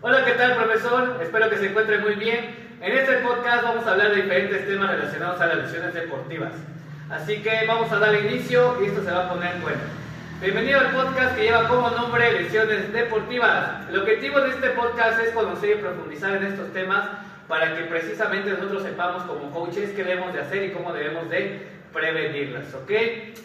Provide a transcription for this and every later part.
Hola, ¿qué tal, profesor? Espero que se encuentre muy bien. En este podcast vamos a hablar de diferentes temas relacionados a las lesiones deportivas. Así que vamos a darle inicio y esto se va a poner en cuenta. Bienvenido al podcast que lleva como nombre Lesiones Deportivas. El objetivo de este podcast es conocer y profundizar en estos temas para que precisamente nosotros sepamos como coaches qué debemos de hacer y cómo debemos de prevenirlas, ¿ok?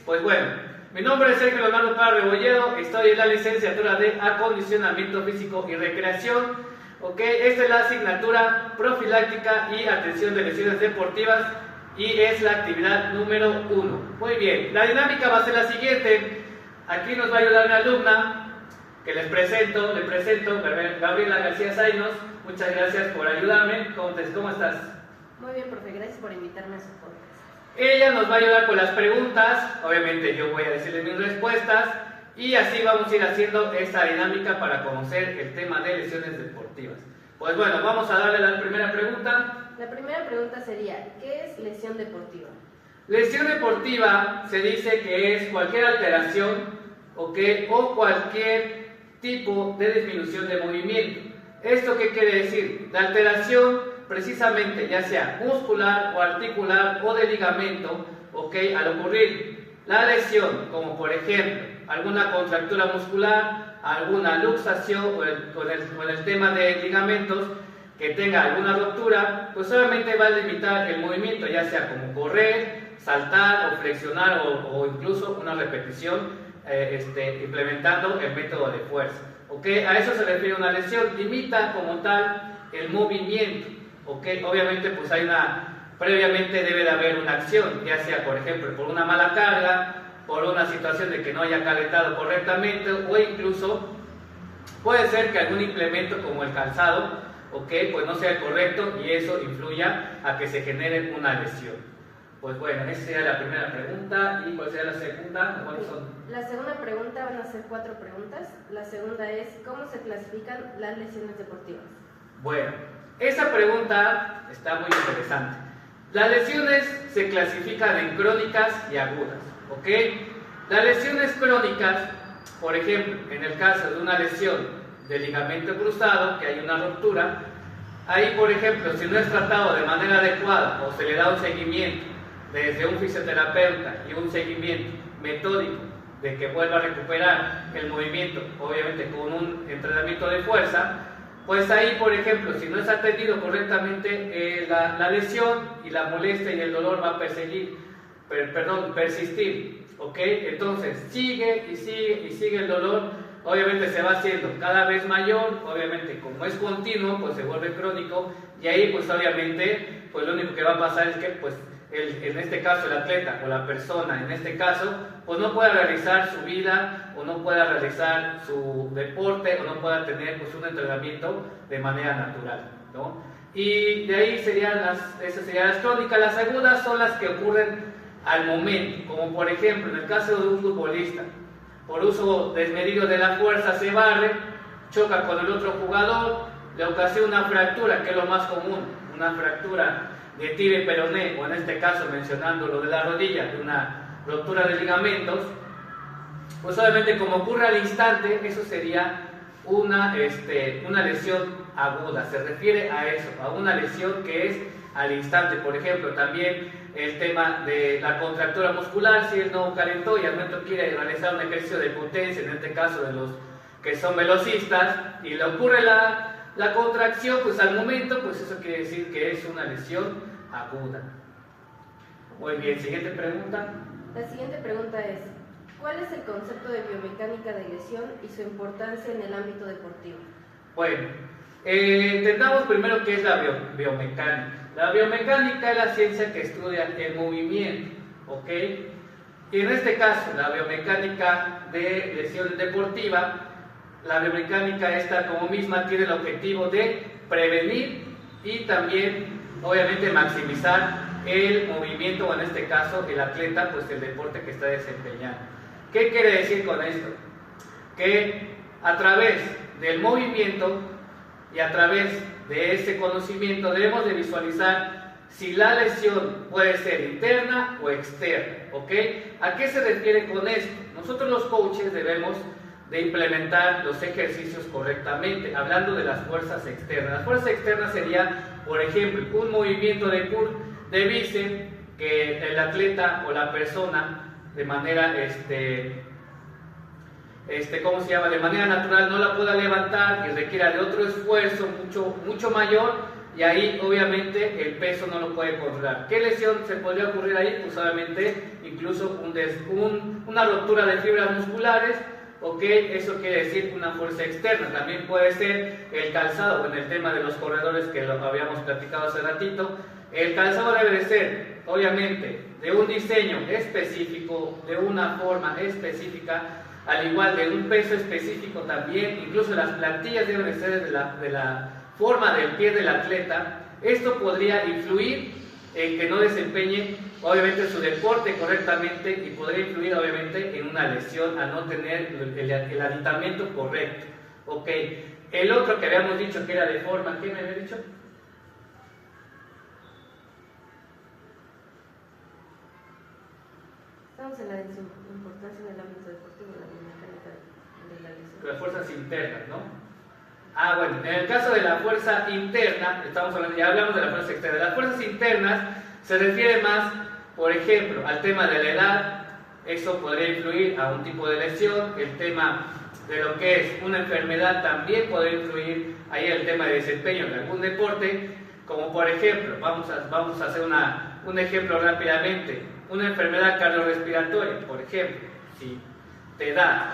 Pues bueno, mi nombre es Sergio Leonardo Parra Rebolledo, estoy en la licenciatura de Acondicionamiento Físico y Recreación, ¿ok? Esta es la asignatura profiláctica y atención de lesiones deportivas y es la actividad número 1. Muy bien, la dinámica va a ser la siguiente. Aquí nos va a ayudar una alumna que le presento, Gabriela García Zainos. Muchas gracias por ayudarme. ¿Cómo estás? Muy bien, profe, gracias por invitarme a su podcast. Ella nos va a ayudar con las preguntas, obviamente yo voy a decirle mis respuestas y así vamos a ir haciendo esta dinámica para conocer el tema de lesiones deportivas. Pues bueno, vamos a darle la primera pregunta. La primera pregunta sería, ¿qué es lesión deportiva? Lesión deportiva se dice que es cualquier alteración o cualquier tipo de disminución de movimiento. ¿Esto qué quiere decir? La alteración precisamente ya sea muscular o articular o de ligamento, al ocurrir la lesión, como por ejemplo alguna contractura muscular, alguna luxación o el tema de ligamentos que tenga alguna ruptura, pues solamente va a limitar el movimiento, ya sea como correr, saltar o flexionar o incluso una repetición implementando el método de fuerza. A eso se refiere una lesión, limita como tal el movimiento. Obviamente pues previamente debe de haber una acción, ya sea por ejemplo por una mala carga, por una situación de que no haya calentado correctamente o incluso puede ser que algún implemento como el calzado, pues no sea correcto y eso influya a que se genere una lesión. Pues bueno, esa sería la primera pregunta. ¿Y cuál sería la segunda? ¿Cuáles son? La segunda pregunta van a ser 4 preguntas. La segunda es, ¿cómo se clasifican las lesiones deportivas? Bueno, esa pregunta está muy interesante. Las lesiones se clasifican en crónicas y agudas, Las lesiones crónicas, por ejemplo, en el caso de una lesión del ligamento cruzado, que hay una ruptura, ahí, por ejemplo, si no es tratado de manera adecuada o se le da un seguimiento desde un fisioterapeuta y un seguimiento metódico de que vuelva a recuperar el movimiento, obviamente con un entrenamiento de fuerza, pues ahí, por ejemplo, si no es atendido correctamente, la lesión y la molestia y el dolor va a persistir, Entonces sigue y sigue el dolor, obviamente se va haciendo cada vez mayor, obviamente como es continuo, pues se vuelve crónico y ahí pues obviamente pues lo único que va a pasar es que pues en este caso el atleta o la persona en este caso pues no pueda realizar su vida o no pueda realizar su deporte o no pueda tener pues un entrenamiento de manera natural, y de ahí esas serían las crónicas. Las agudas son las que ocurren al momento, como por ejemplo en el caso de un futbolista, por uso desmedido de la fuerza se barre, choca con el otro jugador, le ocasiona una fractura, que es lo más común, una fractura de tibia y peroné, o en este caso mencionando lo de la rodilla, de una ruptura de ligamentos, pues obviamente como ocurre al instante, eso sería una lesión aguda, se refiere a eso, a una lesión que es al instante. Por ejemplo, también el tema de la contractura muscular, si él no calentó y al momento quiere realizar un ejercicio de potencia, en este caso de los que son velocistas, y le ocurre la contracción, pues al momento, pues eso quiere decir que es una lesión aguda. Muy bien, siguiente pregunta. La siguiente pregunta es, ¿cuál es el concepto de biomecánica de lesión y su importancia en el ámbito deportivo? Bueno, entendamos primero qué es la biomecánica. La biomecánica es la ciencia que estudia el movimiento, Y en este caso, la biomecánica de lesión deportiva, la biomecánica esta como misma tiene el objetivo de prevenir y también, obviamente, maximizar el movimiento, o en este caso, el atleta, pues el deporte que está desempeñando. ¿Qué quiere decir con esto? Que a través del movimiento y a través de este conocimiento debemos de visualizar si la lesión puede ser interna o externa, ¿A qué se refiere con esto? Nosotros los coaches debemos de implementar los ejercicios correctamente. Hablando de las fuerzas externas, las fuerzas externas sería, por ejemplo, un movimiento de curl de bíceps que el atleta o la persona de manera ¿cómo se llama? De manera natural no la pueda levantar y requiera de otro esfuerzo mucho mayor, y ahí obviamente el peso no lo puede controlar. ¿Qué lesión se podría ocurrir ahí? Pues obviamente incluso una ruptura de fibras musculares. Ok, eso quiere decir una fuerza externa. También puede ser el calzado, en el tema de los corredores que lo habíamos platicado hace ratito. El calzado debe de ser, obviamente, de un diseño específico, de una forma específica, al igual de un peso específico también. Incluso las plantillas deben de ser de la forma del pie del atleta. Esto podría influir en que no desempeñe obviamente su deporte correctamente, y podría influir obviamente en una lesión al no tener el aditamento correcto. Ok, el otro que habíamos dicho que era de forma, ¿qué me había dicho? Estamos en la importancia del ámbito deportivo, la biomecánica de la lesión. Las fuerzas internas, ¿no? Bueno, en el caso de la fuerza interna, ya hablamos de la fuerza externa. Las fuerzas internas se refiere más, por ejemplo, al tema de la edad. Eso podría influir a un tipo de lesión. El tema de lo que es una enfermedad también podría influir ahí el tema de desempeño de algún deporte, como por ejemplo, vamos a hacer un ejemplo rápidamente, una enfermedad cardiorrespiratoria, por ejemplo. Si te da,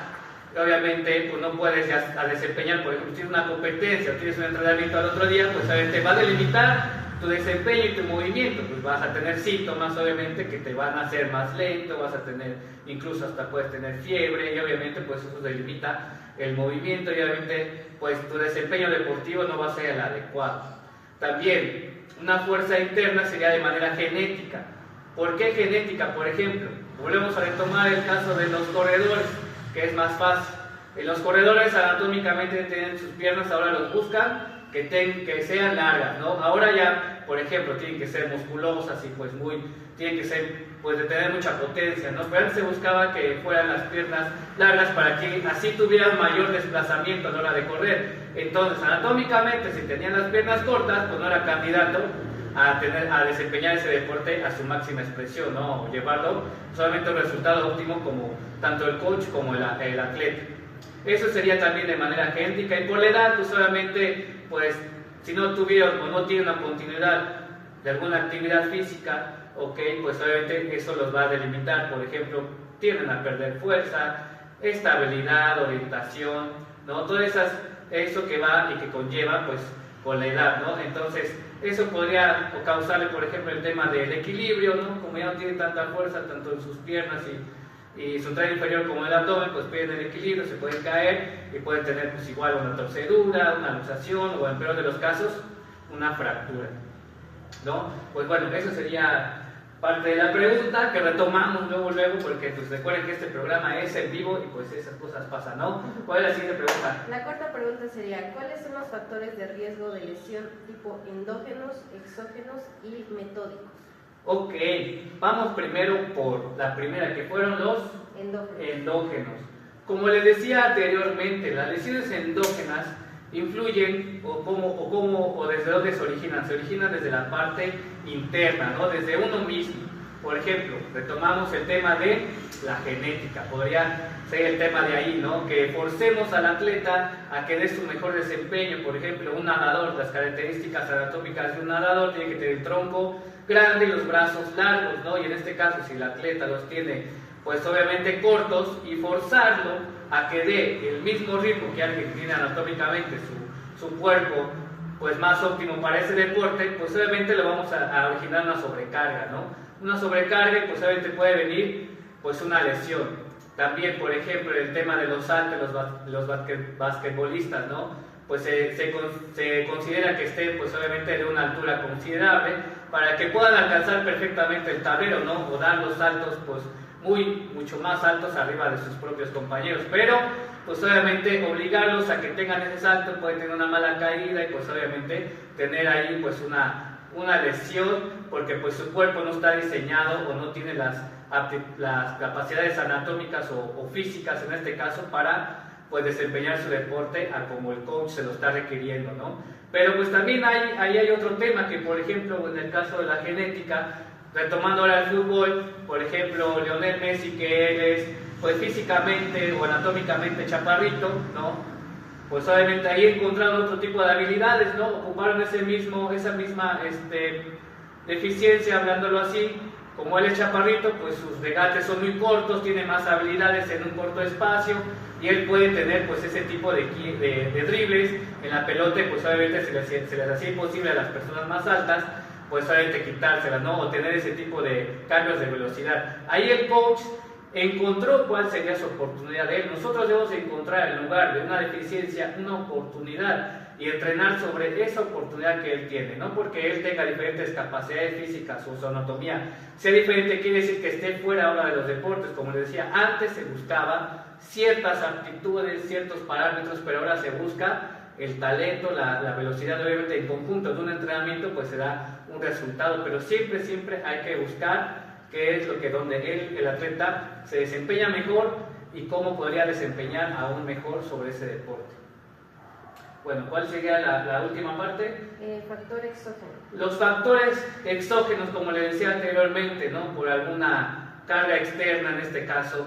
obviamente pues no puedes ya desempeñar, por ejemplo, si tienes una competencia o tienes un entrenamiento al otro día, pues obviamente va a delimitar tu desempeño y tu movimiento. Pues vas a tener síntomas obviamente que te van a hacer más lento, vas a tener, incluso hasta puedes tener fiebre, y obviamente pues eso delimita el movimiento, y obviamente pues tu desempeño deportivo no va a ser el adecuado. También una fuerza interna sería de manera genética. ¿Por qué genética? Por ejemplo, volvemos a retomar el caso de los corredores, que es más fácil. Los corredores anatómicamente tienen sus piernas, ahora los buscan que sean largas, ¿no? Ahora ya, por ejemplo, tienen que ser musculosas y pues tienen que ser, pues de tener mucha potencia, ¿no? Pero antes se buscaba que fueran las piernas largas para que así tuvieran mayor desplazamiento a la hora de correr. Entonces, anatómicamente, si tenían las piernas cortas, pues no era candidato a desempeñar ese deporte a su máxima expresión, ¿no? O llevarlo solamente un resultado óptimo como tanto el coach como el atleta. Eso sería también de manera genética, y por la edad, pues solamente, pues si no tuvieron o no tienen una continuidad de alguna actividad física, ok, pues obviamente eso los va a delimitar. Por ejemplo, tienden a perder fuerza, estabilidad, orientación, ¿no? Todo eso que va y que conlleva pues con la edad, ¿no? Entonces eso podría causarle, por ejemplo, el tema del equilibrio, ¿no? Como ya no tiene tanta fuerza tanto en sus piernas y su tren inferior como el abdomen, pues pierden el equilibrio, se pueden caer y pueden tener pues igual una torcedura, una luxación, o en peor de los casos una fractura, ¿no? Pues bueno, eso sería parte de la pregunta que retomamos luego, porque pues recuerden que este programa es en vivo y pues esas cosas pasan, ¿no? ¿Cuál es la siguiente pregunta? La cuarta pregunta sería, ¿cuáles son los factores de riesgo de lesión tipo endógenos, exógenos y metódicos? Ok, vamos primero por la primera, que fueron los endógenos. Como les decía anteriormente, las lesiones endógenas influyen o desde dónde se originan. Se originan desde la parte interna, ¿no? Desde uno mismo. Por ejemplo, retomamos el tema de la genética, podría ser el tema de ahí, ¿no? Que forcemos al atleta a que dé su mejor desempeño. Por ejemplo, un nadador, las características anatómicas de un nadador tiene que tener el tronco grande y los brazos largos, ¿no? Y en este caso, si el atleta los tiene pues obviamente cortos, y forzarlo a que dé el mismo ritmo que alguien tiene anatómicamente su cuerpo pues más óptimo para ese deporte, pues obviamente le vamos a originar una sobrecarga, ¿no? Una sobrecarga, y pues obviamente puede venir pues una lesión. También, por ejemplo, el tema de los saltos, los basquetbolistas, ¿no? Pues se considera que estén pues obviamente de una altura considerable para que puedan alcanzar perfectamente el tablero, ¿no? O dar los saltos pues mucho más altos arriba de sus propios compañeros, pero pues obviamente obligarlos a que tengan ese salto, pueden tener una mala caída y pues obviamente tener ahí pues una lesión, porque pues su cuerpo no está diseñado o no tiene las capacidades anatómicas o físicas en este caso para pues desempeñar su deporte a como el coach se lo está requiriendo, ¿no? Pero pues también ahí hay otro tema que, por ejemplo, en el caso de la genética, retomando ahora el fútbol, por ejemplo, Lionel Messi, que él es pues físicamente o anatómicamente chaparrito, ¿no? Pues obviamente ahí encontraron otro tipo de habilidades, ¿no? Ocuparon esa misma deficiencia, hablándolo así. Como él es chaparrito, pues sus regates son muy cortos, tiene más habilidades en un corto espacio y él puede tener pues ese tipo de dribles en la pelota, pues obviamente se les hacía imposible a las personas más altas, pues obviamente quitárselas, ¿no? O tener ese tipo de cambios de velocidad. Ahí el coach encontró cuál sería su oportunidad de él. Nosotros debemos encontrar en lugar de una deficiencia una oportunidad y entrenar sobre esa oportunidad que él tiene, no porque él tenga diferentes capacidades físicas o su anatomía sea diferente, quiere decir que esté fuera ahora de los deportes. Como les decía, antes se buscaba ciertas aptitudes, ciertos parámetros, pero ahora se busca el talento, la velocidad. Obviamente en conjunto de un entrenamiento pues se da un resultado, pero siempre hay que buscar qué es lo que donde el atleta se desempeña mejor y cómo podría desempeñar aún mejor sobre ese deporte. Bueno, ¿cuál sería la última parte? Factor exógeno. Los factores exógenos, como les decía anteriormente, ¿no? Por alguna carga externa, en este caso,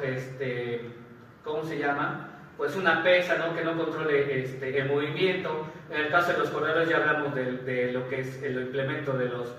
¿cómo se llama? Pues una pesa, ¿no? Que no controle el movimiento. En el caso de los corredores ya hablamos de lo que es el implemento de los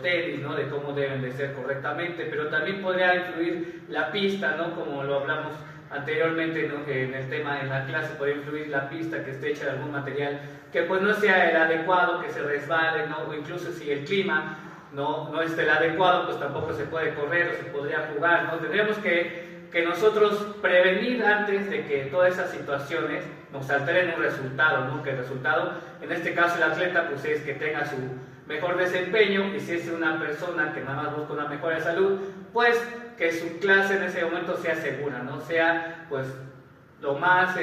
tenis, ¿no? De cómo deben de ser correctamente, pero también podría influir la pista, ¿no? Como lo hablamos anteriormente, ¿no? En el tema, en la clase, puede influir la pista, que esté hecha de algún material que pues no sea el adecuado, que se resbale, ¿no? O incluso si el clima no es el adecuado, pues tampoco se puede correr o se podría jugar, ¿no? Tendríamos que nosotros prevenir antes de que todas esas situaciones nos alteren un resultado, ¿no? Que el resultado, en este caso el atleta, pues es que tenga su mejor desempeño, y si es una persona que nada más busca una mejora de salud, pues que su clase en ese momento sea segura, ¿no? Sea pues lo más,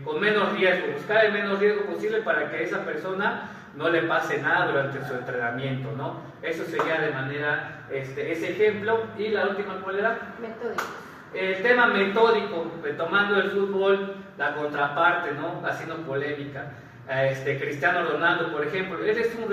con menos riesgo, buscar el menos riesgo posible para que a esa persona no le pase nada durante su entrenamiento, ¿no? Eso sería de manera, ese ejemplo. Y la última, ¿cuál era? Metódico. El tema metódico, retomando el fútbol, la contraparte, ¿no? Haciendo polémica. Cristiano Ronaldo, por ejemplo, él es un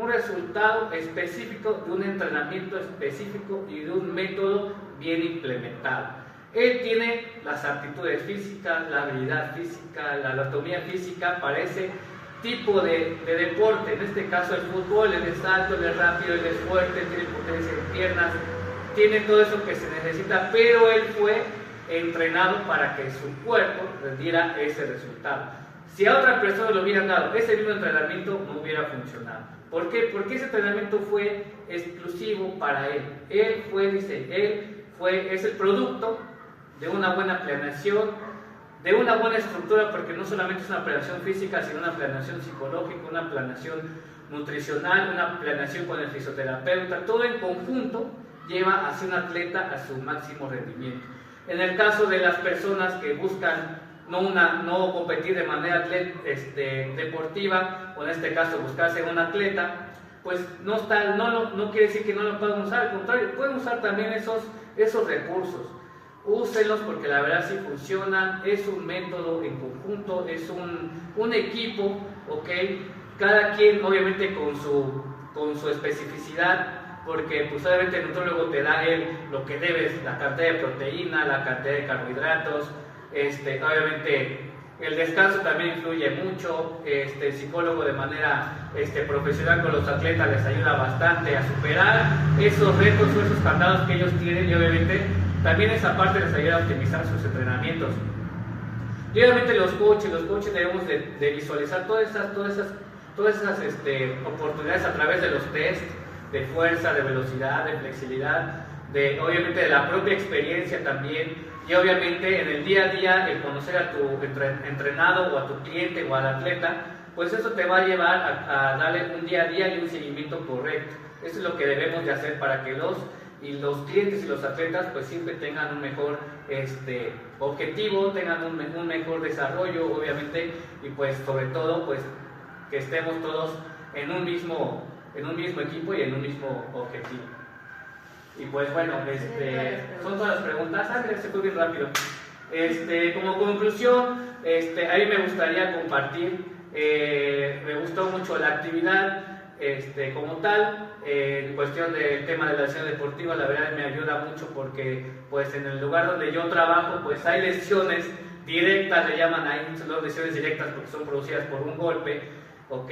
resultado específico de un entrenamiento específico y de un método bien implementado. Él tiene las aptitudes físicas, la habilidad física, la anatomía física para ese tipo de deporte. En este caso el fútbol, él es alto, él es rápido, él es fuerte, tiene potencia en piernas, tiene todo eso que se necesita, pero él fue entrenado para que su cuerpo le diera ese resultado. Si a otra persona le hubieran dado ese mismo entrenamiento, no hubiera funcionado. ¿Por qué? Porque ese entrenamiento fue exclusivo para él. Es el producto de una buena planeación, de una buena estructura, porque no solamente es una planeación física, sino una planeación psicológica, una planeación nutricional, una planeación con el fisioterapeuta. Todo en conjunto lleva hacia un atleta a su máximo rendimiento. En el caso de las personas que buscan no competir de manera deportiva, o en este caso buscarse un atleta, pues no quiere decir que no lo puedan usar, al contrario, pueden usar también esos recursos. Úsenlos porque la verdad sí funcionan, es un método en conjunto, es un equipo, ¿ok? Cada quien obviamente con su especificidad, porque pues obviamente el nutrólogo te da lo que debes, la cantidad de proteína, la cantidad de carbohidratos, obviamente el descanso también influye mucho. El psicólogo de manera profesional con los atletas les ayuda bastante a superar esos retos o esos candados que ellos tienen, y obviamente también esa parte les ayuda a optimizar sus entrenamientos. Y obviamente los coaches debemos de visualizar todas esas oportunidades a través de los test de fuerza, de velocidad, de flexibilidad, obviamente de la propia experiencia también. Y obviamente en el día a día, el conocer a tu entrenado o a tu cliente o al atleta, pues eso te va a llevar a darle un día a día y un seguimiento correcto. Eso es lo que debemos de hacer para que los clientes y los atletas pues siempre tengan un mejor objetivo, tengan un mejor desarrollo, obviamente, y pues sobre todo pues que estemos todos en un mismo equipo y en un mismo objetivo. Y pues bueno, son todas las preguntas. Ángel, se fue bien rápido. Como conclusión, a mí me gustaría compartir, me gustó mucho la actividad como tal, en cuestión del tema de la lesión deportiva, la verdad me ayuda mucho porque pues en el lugar donde yo trabajo pues hay lesiones directas, le llaman ahí, son lesiones directas porque son producidas por un golpe, ¿ok?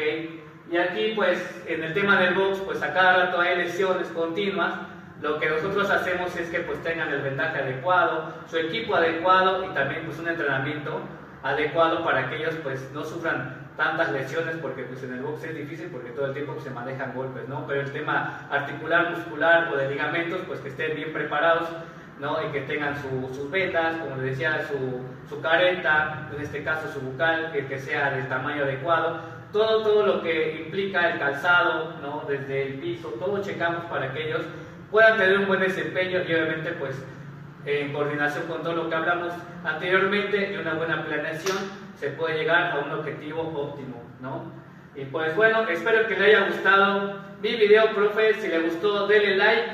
Y aquí pues en el tema del box pues a cada rato hay lesiones continuas. Lo que nosotros hacemos es que pues tengan el vendaje adecuado, su equipo adecuado y también pues un entrenamiento adecuado para que ellos pues no sufran tantas lesiones, porque pues en el box es difícil porque todo el tiempo pues, se manejan golpes, ¿no? Pero el tema articular, muscular o de ligamentos pues que estén bien preparados, ¿no? Y que tengan sus vendas, como les decía, su careta, en este caso su bucal, que sea del tamaño adecuado. Todo lo que implica el calzado, ¿no? Desde el piso, todo checamos para que ellos puedan tener un buen desempeño y obviamente pues en coordinación con todo lo que hablamos anteriormente y una buena planeación se puede llegar a un objetivo óptimo, ¿no? Y pues bueno, espero que le haya gustado mi video, profe. Si le gustó, denle like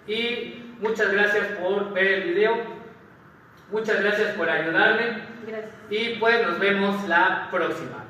y muchas gracias por ver el video, muchas gracias por ayudarme. Gracias. Y pues nos vemos la próxima.